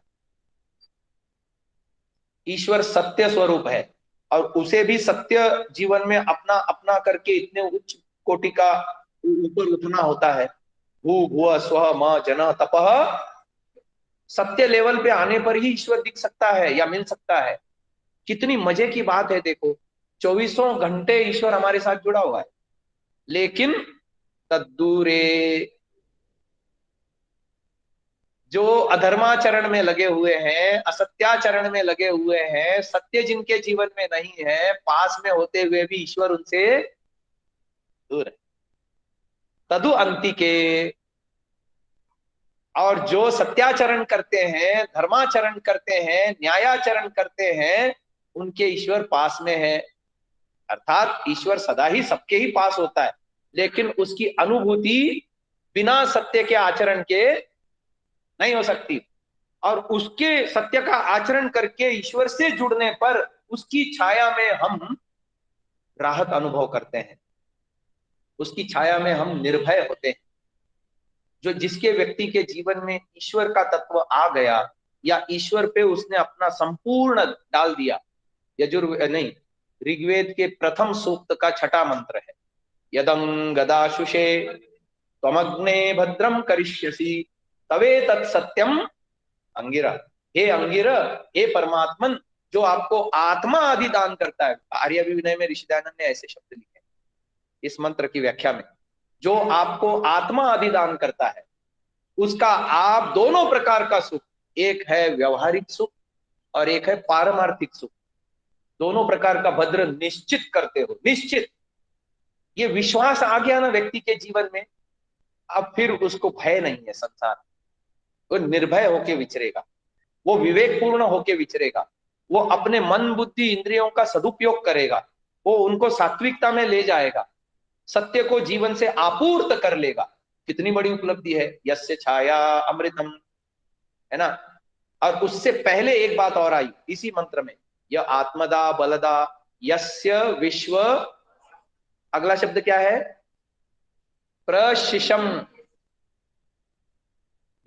ईश्वर सत्य स्वरूप है और उसे भी सत्य जीवन में अपना अपना करके इतने उच्च कोटि का ऊपर उठना होता है। भू भुव स्व म जन तपः, सत्य लेवल पे आने पर ही ईश्वर दिख सकता है या मिल सकता है। कितनी मजे की बात है, देखो 24 घंटे ईश्वर हमारे साथ जुड़ा हुआ है, लेकिन तद्दूरे जो अधर्माचरण में लगे हुए हैं, असत्याचरण में लगे हुए हैं, सत्य जिनके जीवन में नहीं है, पास में होते हुए भी ईश्वर उनसे दूर है। तदु अंति के, और जो सत्याचरण करते हैं, धर्माचरण करते हैं, न्यायाचरण करते हैं, उनके ईश्वर पास में है। अर्थात ईश्वर सदा ही सबके ही पास होता है, लेकिन उसकी अनुभूति बिना सत्य के आचरण के नहीं हो सकती। और उसके सत्य का आचरण करके ईश्वर से जुड़ने पर उसकी छाया में हम राहत अनुभव करते हैं, उसकी छाया में हम निर्भय होते हैं। जो जिसके व्यक्ति के जीवन में ईश्वर का तत्व आ गया, या ईश्वर पे उसने अपना संपूर्ण डाल दिया, नहीं, ऋग्वेद के प्रथम सूक्त का छठा मंत्र है, यदं गदाशुषे त्वमग्ने भद्रम करिष्यसि तवे तत्सत्यम अंगिरा। हे अंगिरा, हे परमात्मन, जो आपको आत्मा आदि दान करता है। आर्य विनय में ऋषि दयानंद ने ऐसे शब्द लिखे इस मंत्र की व्याख्या में, जो आपको आत्मा आदि दान करता है, उसका आप दोनों प्रकार का सुख, एक है व्यवहारिक सुख और एक है पारमार्थिक सुख, दोनों प्रकार का भद्र निश्चित करते हो। निश्चित, ये विश्वास आ गया ना व्यक्ति के जीवन में, अब फिर उसको भय नहीं है संसार। वो निर्भय होके विचरेगा, वो विवेकपूर्ण होके विचरेगा, वो अपने मन बुद्धि इंद्रियों का सदुपयोग करेगा, वो उनको सात्विकता में ले जाएगा, सत्य को जीवन से आपूर्त कर लेगा। कितनी बड़ी उपलब्धि है, यस्य छाया अमृतम, है ना। और उससे पहले एक बात और आई इसी मंत्र में, यह आत्मदा बलदा यस्य विश्व, अगला शब्द क्या है, प्रशिशम।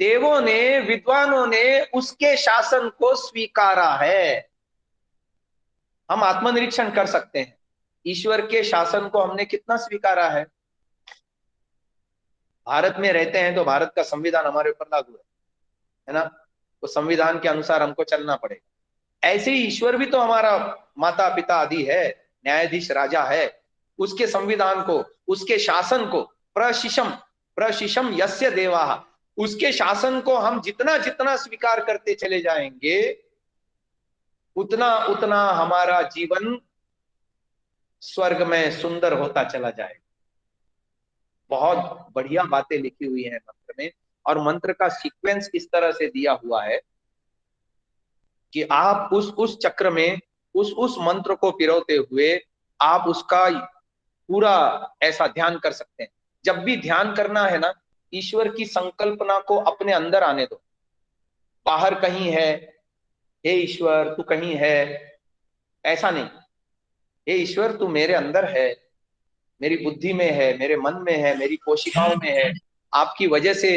देवों ने, विद्वानों ने उसके शासन को स्वीकारा है। हम आत्मनिरीक्षण कर सकते हैं, ईश्वर के शासन को हमने कितना स्वीकारा है। भारत में रहते हैं तो भारत का संविधान हमारे ऊपर लागू है ना, तो संविधान के अनुसार हमको चलना पड़ेगा। ऐसे ही ईश्वर भी तो हमारा माता पिता आदि है, न्यायाधीश राजा है। उसके संविधान को, उसके शासन को, प्रशिशम, प्रशिशम यस्य देवाः, उसके शासन को हम जितना जितना स्वीकार करते चले जाएंगे, उतना उतना हमारा जीवन स्वर्ग में सुंदर होता चला जाएगा। बहुत बढ़िया बातें लिखी हुई है मंत्र में, और मंत्र का सीक्वेंस इस तरह से दिया हुआ है कि आप उस चक्र में उस मंत्र को पिरोते हुए आप उसका पूरा ऐसा ध्यान कर सकते हैं। जब भी ध्यान करना है ना, ईश्वर की संकल्पना को अपने अंदर आने दो। बाहर कहीं है, हे ईश्वर तू कहीं है, ऐसा नहीं। हे ईश्वर तू मेरे अंदर है, मेरी बुद्धि में है, मेरे मन में है, मेरी कोशिकाओं में है, आपकी वजह से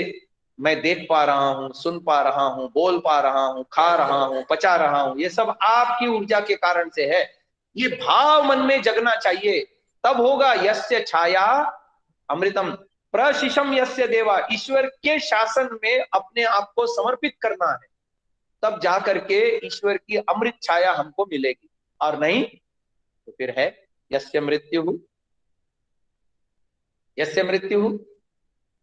मैं देख पा रहा हूं, सुन पा रहा हूं, बोल पा रहा हूं, खा रहा हूं, पचा रहा हूं, ये सब आपकी ऊर्जा के कारण से है। ये भाव मन में जगना चाहिए, तब होगा। यस्य छाया अमृतम प्रशिशम यस्य देवा, ईश्वर के शासन में अपने आप को समर्पित करना है, तब जाकर के ईश्वर की अमृत छाया हमको मिलेगी। और नहीं तो फिर है यस्य मृत्यु, यस्य मृत्यु,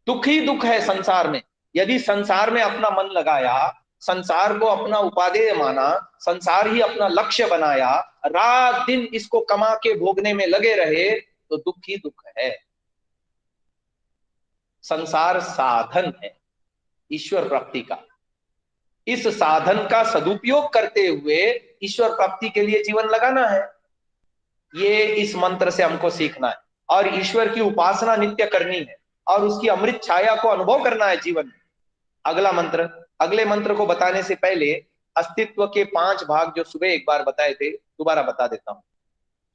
दुख ही दुख है संसार में। यदि संसार में अपना मन लगाया, संसार को अपना उपादेय माना, संसार ही अपना लक्ष्य बनाया, रात दिन इसको कमा के भोगने में लगे रहे, तो दुख ही दुख है। संसार साधन है ईश्वर प्राप्ति का। इस साधन का सदुपयोग करते हुए ईश्वर प्राप्ति के लिए जीवन लगाना है, ये इस मंत्र से हमको सीखना है। और ईश्वर की उपासना नित्य करनी है और उसकी अमृत छाया को अनुभव करना है जीवन में। अगला मंत्र, अगले मंत्र को बताने से पहले अस्तित्व के 5 भाग जो सुबह एक बार बताए थे, दोबारा बता देता हूं।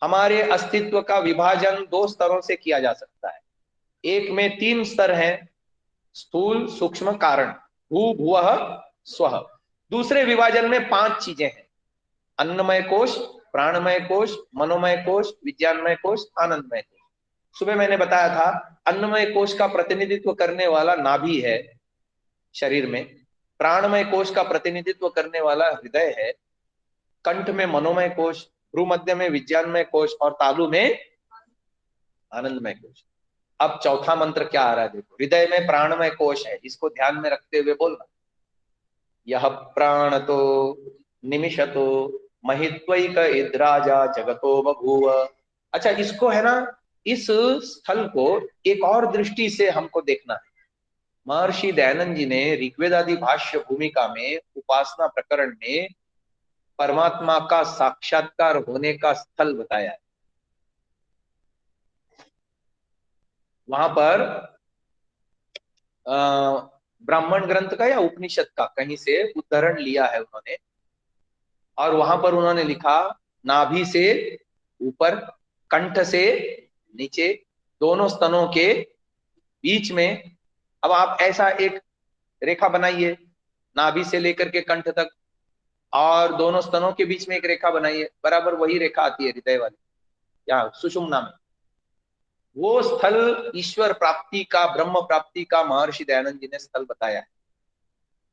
हमारे अस्तित्व का विभाजन 2 स्तरों से किया जा सकता है। एक में 3 स्तर हैं, स्थूल, सूक्ष्म, कारण, भू, भुवः, स्वः। दूसरे विभाजन में 5 चीजें हैं, अन्नमय कोश, प्राणमय कोश, मनोमय कोश, विज्ञानमय कोश, आनंदमय कोश। सुबह मैंने बताया था अन्नमय कोश का प्रतिनिधित्व करने वाला नाभि है शरीर में, प्राणमय कोश का प्रतिनिधित्व करने वाला हृदय है, कंठ में मनोमय कोश, भ्रूमध्य में विज्ञानमय कोश और तालु में आनंदमय कोश। अब चौथा मंत्र क्या आ रहा है देखो, हृदय में प्राणमय कोश है, इसको ध्यान में रखते हुए बोलना, यह प्राण तो निमिषतो महित्वैक इद्राजा जगतो बभूव। अच्छा, इसको है ना, इस स्थल को एक और दृष्टि से हमको देखना है। महर्षि दयानंद जी ने ऋग्वेद आदि भाष्य भूमिका में उपासना प्रकरण में परमात्मा का साक्षात्कार होने का स्थल बताया है। वहां पर ब्राह्मण ग्रंथ का या उपनिषद का कहीं से उद्धरण लिया है उन्होंने, और वहां पर उन्होंने लिखा नाभि से ऊपर, कंठ से नीचे, दोनों स्तनों के बीच में। अब आप ऐसा एक रेखा बनाइए, नाभि से लेकर के कंठ तक, और दोनों स्तनों के बीच में एक रेखा बनाइए, बराबर वही रेखा आती है हृदय वाली, यहाँ सुषुम्ना में। वो स्थल ईश्वर प्राप्ति का, ब्रह्म प्राप्ति का महर्षि दयानंद जी ने स्थल बताया है।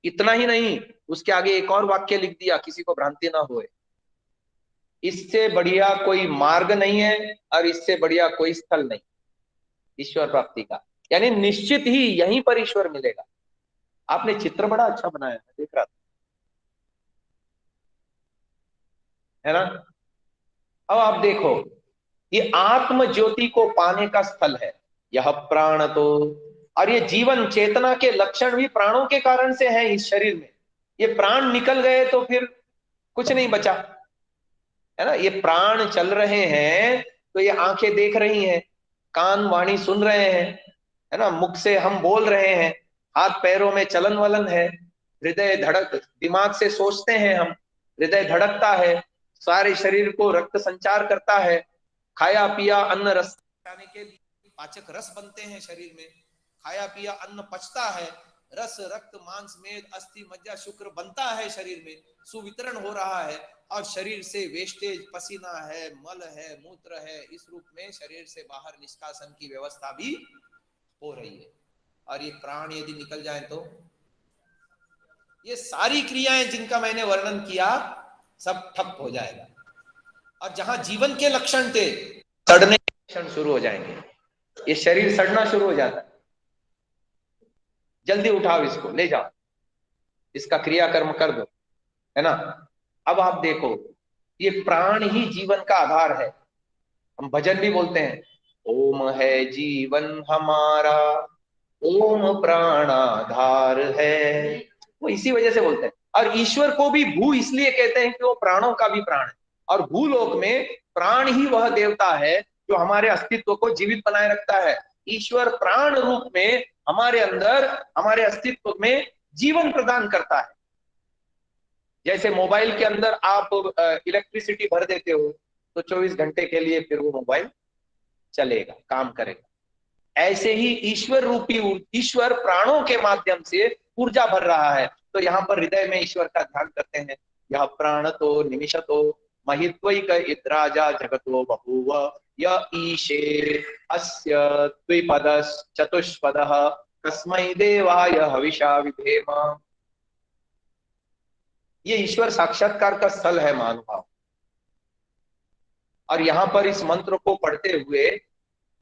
इतना ही नहीं, उसके आगे एक और वाक्य लिख दिया, किसी को भ्रांति ना होए, इससे बढ़िया कोई मार्ग नहीं है और इससे बढ़िया कोई स्थल नहीं ईश्वर प्राप्ति का। यानी निश्चित ही यहीं पर ईश्वर मिलेगा। आपने चित्र बड़ा अच्छा बनाया है, देख रहा था, है ना। अब आप देखो, ये आत्म ज्योति को पाने का स्थल है यह प्राण तो। और ये जीवन चेतना के लक्षण भी प्राणों के कारण से हैं इस शरीर में। ये प्राण निकल गए तो फिर कुछ नहीं बचा, है ना। ये प्राण चल रहे हैं तो ये आंखें देख रही हैं, कान वाणी सुन रहे हैं, है ना, मुख से हम बोल रहे हैं, हाथ पैरों में चलन वलन है, हृदय धड़क, दिमाग से सोचते हैं हम, हृदय धड़कता है, सारे शरीर को रक्त संचार करता है, खाया पिया अन्न रस जाने के लिए पाचक रस बनते हैं शरीर में, खाया पिया अन्न पचता है, रस रक्त मांस मेद अस्थि मज्जा शुक्र बनता है शरीर में, सुवितरण हो रहा है, और शरीर से वेस्टेज पसीना है, मल है, मूत्र है, इस रूप में शरीर से बाहर निष्कासन की व्यवस्था भी हो रही है। और ये प्राण यदि निकल जाए तो ये सारी क्रियाएं जिनका मैंने वर्णन किया सब ठप हो जाएगा, और जहां जीवन के लक्षण थे सड़ने के लक्षण शुरू हो जाएंगे। ये शरीर सड़ना शुरू हो जाता है, जल्दी उठाओ इसको, ले जाओ, इसका क्रियाकर्म कर दो, है ना। अब आप देखो, ये प्राण ही जीवन का आधार है। हम भजन भी बोलते हैं, ओम है जीवन हमारा, ओम प्राणाधार है, वो इसी वजह से बोलते हैं। और ईश्वर को भी भू इसलिए कहते हैं कि वो प्राणों का भी प्राण है, और भूलोक में प्राण ही वह देवता है जो हमारे अस्तित्व को जीवित बनाए रखता है। ईश्वर प्राण रूप में हमारे अंदर, हमारे अस्तित्व में जीवन प्रदान करता है। जैसे मोबाइल के अंदर आप इलेक्ट्रिसिटी भर देते हो तो 24 घंटे के लिए फिर वो मोबाइल चलेगा, काम करेगा। ऐसे ही ईश्वर रूपी ईश्वर प्राणों के माध्यम से ऊर्जा भर रहा है। तो यहाँ पर हृदय में ईश्वर का ध्यान करते हैं। यह प्राण तो निमिषतो महित्वैक इद्राजा जगतो बभूव य ईशे अस्य द्विपदः चतुष्पदः कस्मै देवाय हविषा विधेम। ये ईश्वर साक्षात्कार का स्थल है महानुभाव। और यहाँ पर इस मंत्र को पढ़ते हुए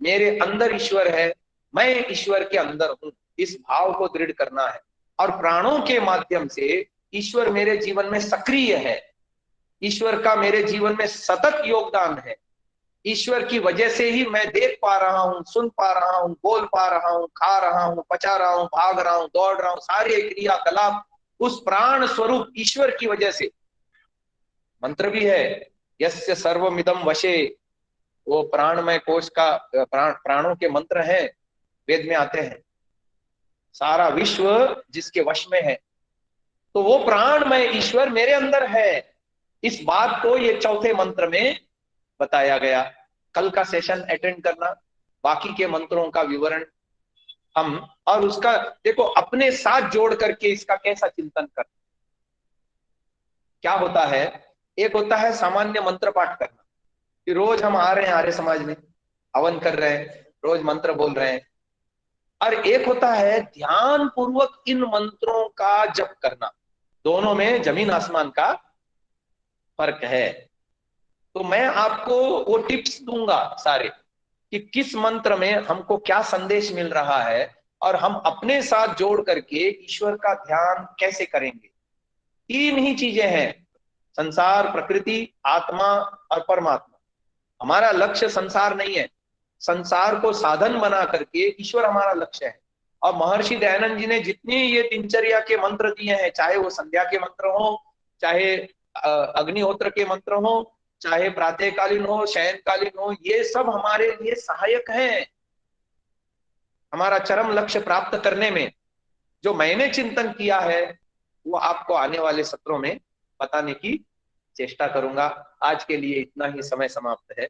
मेरे अंदर ईश्वर है, मैं ईश्वर के अंदर हूं, इस भाव को दृढ़ करना है। और प्राणों के माध्यम से ईश्वर मेरे जीवन में सक्रिय है, ईश्वर का मेरे जीवन में सतत योगदान है। ईश्वर की वजह से ही मैं देख पा रहा हूं, सुन पा रहा हूं, बोल पा रहा हूं, खा रहा हूं, पचा रहा हूं, भाग रहा हूं, दौड़ रहा हूं, सारे क्रियाकलाप उस प्राण स्वरूप ईश्वर की वजह से। मंत्र भी है, यस्य सर्वमिदं वशे, वो प्राणमय कोश का प्राणों के मंत्र हैं, वेद में आते हैं। सारा विश्व जिसके वश में है, तो वो प्राणमय ईश्वर मेरे अंदर है। इस बात को ये चौथे मंत्र में बताया गया। कल का सेशन अटेंड करना, बाकी के मंत्रों का विवरण हम, और उसका देखो अपने साथ जोड़ करके इसका कैसा चिंतन करना। क्या होता है, एक होता है सामान्य मंत्र पाठ करना, कि रोज हम आ रहे हैं आर्य समाज में, हवन कर रहे हैं, रोज मंत्र बोल रहे हैं। और एक होता है ध्यान पूर्वक इन मंत्रों का जप करना। दोनों में जमीन आसमान का फर्क है। तो मैं आपको वो टिप्स दूंगा सारे, कि किस मंत्र में हमको क्या संदेश मिल रहा है, और हम अपने साथ जोड़ करके ईश्वर का ध्यान कैसे करेंगे। तीन ही चीजें हैं, संसार, प्रकृति, आत्मा और परमात्मा। हमारा लक्ष्य संसार नहीं है, संसार को साधन बना करके ईश्वर हमारा लक्ष्य है। और महर्षि दयानंद जी ने जितनी ये दिनचर्या के मंत्र दिए हैं, चाहे वो संध्या के मंत्र हो, चाहे अग्निहोत्र के मंत्र हो, चाहे प्रातःकालीन हो, शयनकालीन हो, ये सब हमारे लिए सहायक हैं हमारा चरम लक्ष्य प्राप्त करने में। जो मैंने चिंतन किया है वो आपको आने वाले सत्रों में बताने की चेष्टा करूंगा। आज के लिए इतना ही, समय समाप्त है।